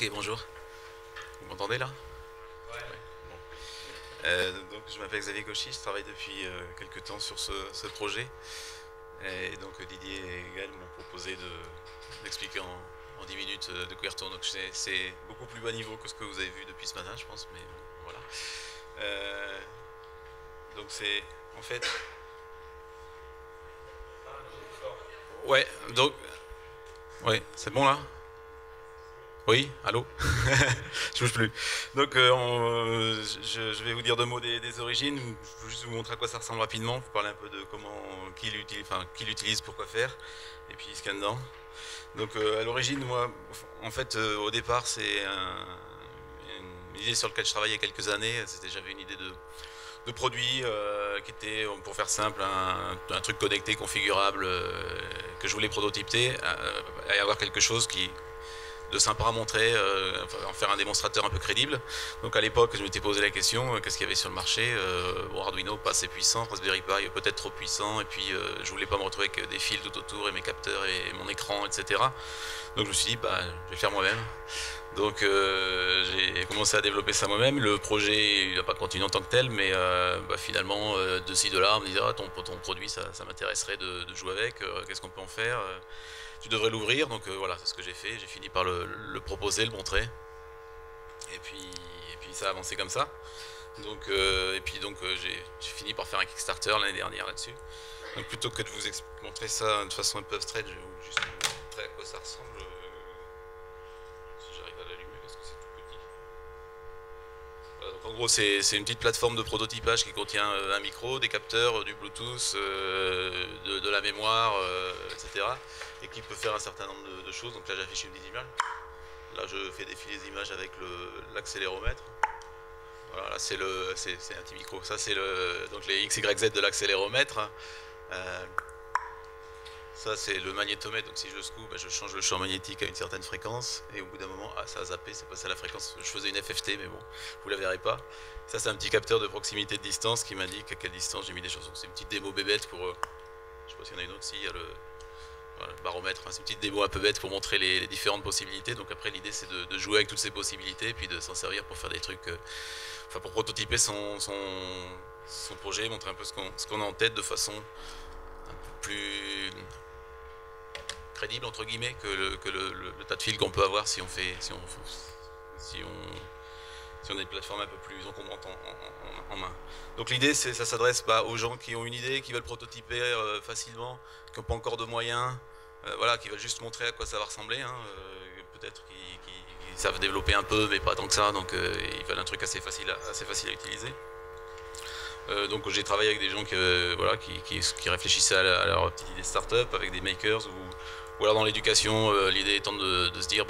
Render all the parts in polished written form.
Ok, bonjour. Vous m'entendez là? Ouais. Ouais. Bon. Donc je m'appelle Xavier Cauchy, je travaille depuis quelques temps sur ce projet. Et donc Didier et Gaël m'ont proposé d'expliquer en 10 minutes de quoi il retourne. Donc c'est beaucoup plus bas niveau que ce que vous avez vu depuis ce matin, je pense, mais bon, voilà. Euh, donc c'est en fait. Ouais, donc. Ouais, c'est bon là? Oui, allô. Je bouge plus. Donc je vais vous dire deux mots des origines. Je vais juste vous montrer à quoi ça ressemble rapidement. Vous parler un peu de comment, qui l'utilise, pourquoi faire, et puis ce qu'il y a dedans. Donc à l'origine, moi, en fait, au départ, c'est une idée sur laquelle je travaillais il y a quelques années. J'avais une idée de produit qui était, pour faire simple, un truc connecté, configurable, que je voulais prototyper, et avoir quelque chose de sympa à montrer, en faire un démonstrateur un peu crédible. Donc à l'époque, je m'étais posé la question, qu'est-ce qu'il y avait sur le marché? Bon, Arduino pas assez puissant, Raspberry Pi peut-être trop puissant, et puis je voulais pas me retrouver avec des fils tout autour et mes capteurs et mon écran, etc. Donc je me suis dit, bah, je vais le faire moi-même. Donc j'ai commencé à développer ça moi-même. Le projet il n'a pas continué en tant que tel, mais bah, finalement, de ci, de là, on me disait, ah, ton produit, ça m'intéresserait de jouer avec, qu'est-ce qu'on peut en faire? Tu devrais l'ouvrir, donc voilà, c'est ce que j'ai fait. J'ai fini par le proposer, le montrer. Et puis ça a avancé comme ça. Donc, j'ai fini par faire un Kickstarter l'année dernière là-dessus. Donc plutôt que de vous montrer ça de façon un peu abstraite, je vais juste vous montrer à quoi ça ressemble. Si j'arrive à l'allumer parce que c'est tout petit. Voilà, donc en gros, c'est une petite plateforme de prototypage qui contient un micro, des capteurs, du Bluetooth, de la mémoire, etc. Et qui peut faire un certain nombre de choses. Donc là, j'affiche une des images. Là, je fais défiler les images avec l'accéléromètre. Voilà, là, c'est un petit micro. Ça, c'est donc les X, Y, Z de l'accéléromètre. Ça, c'est le magnétomètre. Donc si je le secoue, bah, je change le champ magnétique à une certaine fréquence. Et au bout d'un moment, ça a zappé, c'est passé à la fréquence. Je faisais une FFT, mais bon, vous la verrez pas. Ça, c'est un petit capteur de proximité de distance qui m'indique à quelle distance j'ai mis des choses. Donc c'est une petite démo bébête pour. Je sais pas s'il y en a une autre. Si, il y a le baromètre, c'est une petite démo un peu bête pour montrer les différentes possibilités. Donc après l'idée c'est de jouer avec toutes ces possibilités et puis de s'en servir pour faire des trucs, pour prototyper son projet, montrer un peu ce qu'on a en tête de façon un peu plus crédible entre guillemets que le tas de fils qu'on peut avoir si on a une plateforme un peu plus encombrante en main. Donc l'idée, ça s'adresse aux gens qui ont une idée, qui veulent prototyper facilement, qui n'ont pas encore de moyens, voilà, qui veulent juste montrer à quoi ça va ressembler. Hein, peut-être qui savent développer un peu, mais pas tant que ça, donc ils veulent un truc assez facile à utiliser. Donc j'ai travaillé avec des gens qui réfléchissaient à leur petite idée de start-up, avec des makers ou alors dans l'éducation, l'idée étant de se dire,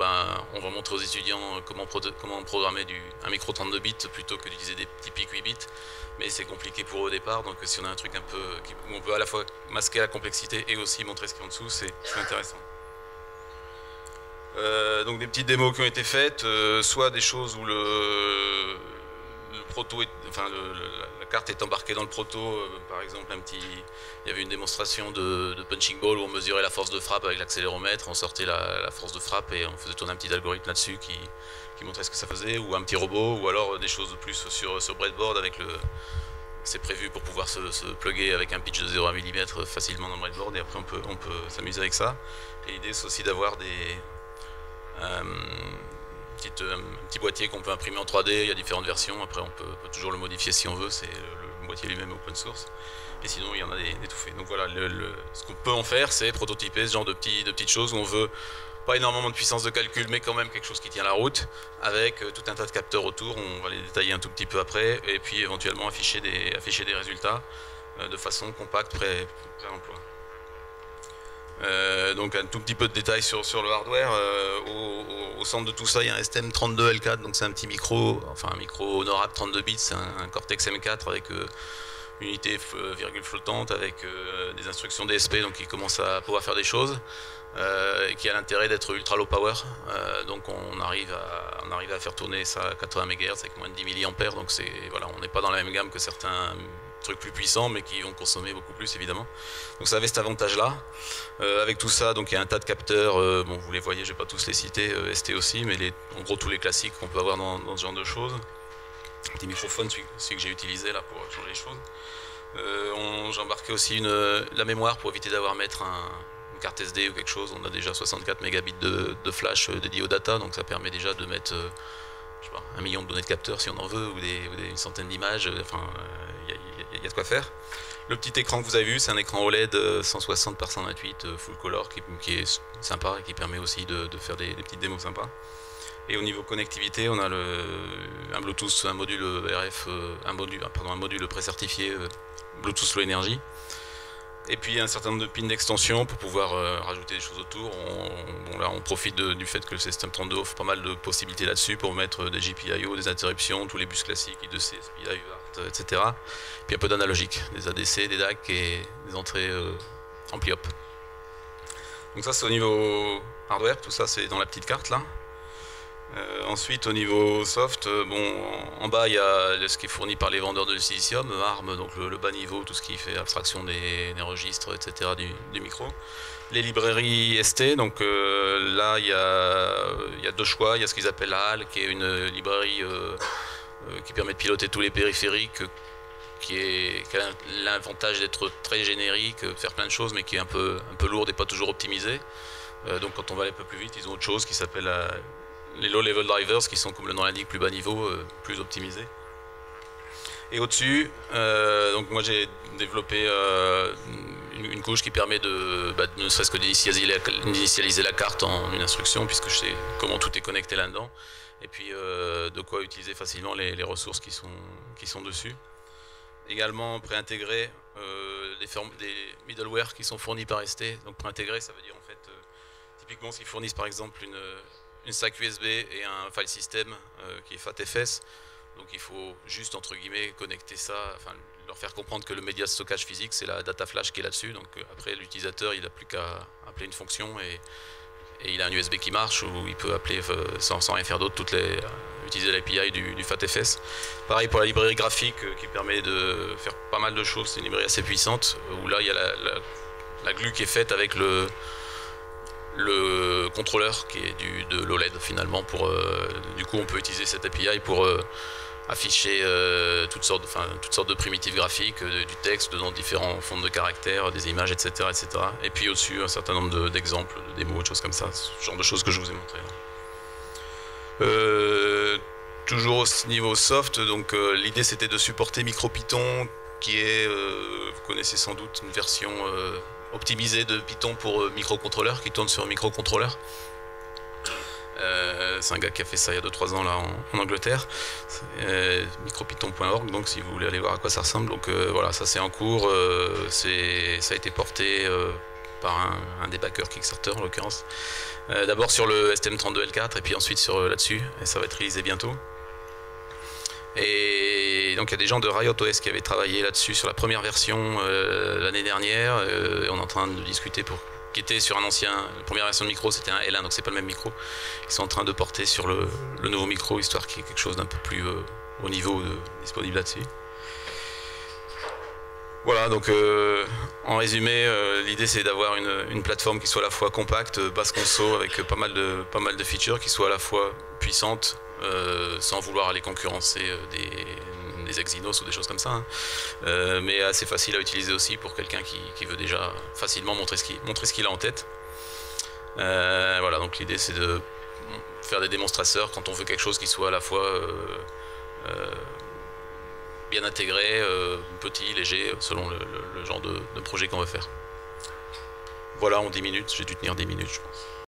on va montrer aux étudiants comment programmer un micro 32 bits plutôt que d'utiliser des petits PIC 8 bits. Mais c'est compliqué pour eux au départ, donc si on a un truc un peu où on peut à la fois masquer la complexité et aussi montrer ce qu'il y a en dessous, c'est intéressant. Donc des petites démos qui ont été faites, soit des choses où le proto, la carte est embarquée dans le proto, par exemple il y avait une démonstration de punching ball où on mesurait la force de frappe avec l'accéléromètre, on sortait la force de frappe et on faisait tourner un petit algorithme là-dessus qui montrait ce que ça faisait, ou un petit robot, ou alors des choses de plus sur breadboard avec c'est prévu pour pouvoir se plugger avec un pitch de 0 à 1 mm facilement dans le breadboard et après on peut s'amuser avec ça. Et l'idée c'est aussi d'avoir un petit boîtier qu'on peut imprimer en 3D, il y a différentes versions, après on peut toujours le modifier si on veut, c'est le boîtier lui-même open source, et sinon il y en a des tout faits. Donc voilà, ce qu'on peut en faire, c'est prototyper ce genre de petites choses où on veut pas énormément de puissance de calcul, mais quand même quelque chose qui tient la route, avec tout un tas de capteurs autour, on va les détailler un tout petit peu après, et puis éventuellement afficher des résultats de façon compacte, pré-emploi. Donc un tout petit peu de détails sur le hardware. Au centre de tout ça, il y a un STM32L4, donc c'est un petit micro, un micro honorable 32 bits, c'est un Cortex M4 avec unité virgule flottante, avec des instructions DSP, donc qui commence à pouvoir faire des choses, et qui a l'intérêt d'être ultra low power. Donc on arrive à faire tourner ça à 80 MHz avec moins de 10 mA, donc voilà, on n'est pas dans la même gamme que certains trucs plus puissants mais qui vont consommer beaucoup plus évidemment. Donc ça avait cet avantage-là. Avec tout ça, donc il y a un tas de capteurs, bon vous les voyez, je vais pas tous les citer, ST aussi, mais en gros tous les classiques qu'on peut avoir dans ce genre de choses. Un petit microphone, celui que j'ai utilisé là pour changer les choses. J'ai embarqué aussi la mémoire pour éviter d'avoir à mettre une carte SD ou quelque chose. On a déjà 64 mégabits de flash dédié aux data, donc ça permet déjà de mettre je sais pas, 1 million de données de capteurs si on en veut, ou une centaine d'images, enfin il y a de quoi faire. Le petit écran que vous avez vu, c'est un écran OLED 160 par 128 full color qui est sympa et qui permet aussi de faire des petites démos sympas. Et au niveau connectivité, on a un Bluetooth, un module RF, un module précertifié Bluetooth Low Energy. Et puis un certain nombre de pins d'extension pour pouvoir rajouter des choses autour. Là, on profite du fait que le STM32 offre pas mal de possibilités là-dessus pour mettre des GPIO, des interruptions, tous les bus classiques, I2C, SPI, UART, etc. Puis un peu d'analogique, des ADC, des DAC et des entrées ampli-op. Donc ça c'est au niveau hardware, tout ça c'est dans la petite carte là. Ensuite au niveau soft, en bas il y a ce qui est fourni par les vendeurs de silicium, ARM, donc le bas niveau, tout ce qui fait abstraction des registres, etc. du micro. Les librairies ST, donc là il y a deux choix, il y a ce qu'ils appellent la HAL, qui est une librairie qui permet de piloter tous les périphériques, qui a l'avantage d'être très générique, faire plein de choses, mais qui est un peu lourde et pas toujours optimisée. Donc quand on va aller un peu plus vite, ils ont autre chose qui s'appelle les low-level drivers, qui sont, comme le nom l'indique, plus bas niveau, plus optimisés. Et au-dessus, donc moi j'ai développé une couche qui permet ne serait-ce que d'initialiser la carte en une instruction, puisque je sais comment tout est connecté là-dedans, et puis de quoi utiliser facilement les ressources qui sont dessus. Également préintégrer des middleware qui sont fournis par ST. Donc préintégrer, ça veut dire en fait, typiquement s'ils fournissent par exemple une stack USB et un file system qui est FATFS, donc il faut juste entre guillemets connecter ça, enfin leur faire comprendre que le média de stockage physique c'est la data flash qui est là-dessus, donc après l'utilisateur il n'a plus qu'à appeler une fonction et il a un USB qui marche, ou il peut appeler sans rien faire d'autre, utiliser l'API du FATFS. Pareil pour la librairie graphique qui permet de faire pas mal de choses, c'est une librairie assez puissante, où là il y a la glue qui est faite avec le contrôleur qui est de l'OLED finalement. Du coup on peut utiliser cette API pour afficher toutes sortes de primitives graphiques, du texte dans différents fonds de caractères, des images, etc. etc. Et puis au-dessus un certain nombre d'exemples, de démos, de choses comme ça, ce genre de choses que je vous ai montré là. Toujours au niveau soft, donc l'idée c'était de supporter MicroPython, qui est, vous connaissez sans doute, une version optimisée de Python pour microcontrôleur, qui tourne sur un microcontrôleur. C'est un gars qui a fait ça il y a 2-3 ans là en Angleterre, micropython.org, donc si vous voulez aller voir à quoi ça ressemble. Donc voilà, ça c'est en cours, ça a été porté par un des backers Kickstarter en l'occurrence. D'abord sur le STM32L4 et puis ensuite là-dessus, et ça va être réalisé bientôt. Et donc il y a des gens de RiotOS qui avaient travaillé là-dessus sur la première version l'année dernière, et on est en train de discuter qui était sur un ancien, la première version de micro c'était un L1, donc c'est pas le même micro. Ils sont en train de porter sur le nouveau micro, histoire qu'il y ait quelque chose d'un peu plus haut niveau disponible là-dessus. Voilà, donc en résumé, l'idée c'est d'avoir une plateforme qui soit à la fois compacte, basse conso, avec pas mal de features, qui soit à la fois puissante, sans vouloir aller concurrencer des Exynos ou des choses comme ça, hein. Mais assez facile à utiliser aussi pour quelqu'un qui veut déjà facilement montrer ce qu'il a en tête. Voilà, donc l'idée c'est de faire des démonstrateurs quand on veut quelque chose qui soit à la fois bien intégré, petit, léger, selon le genre de projet qu'on veut faire. Voilà, en 10 minutes, j'ai dû tenir 10 minutes je pense.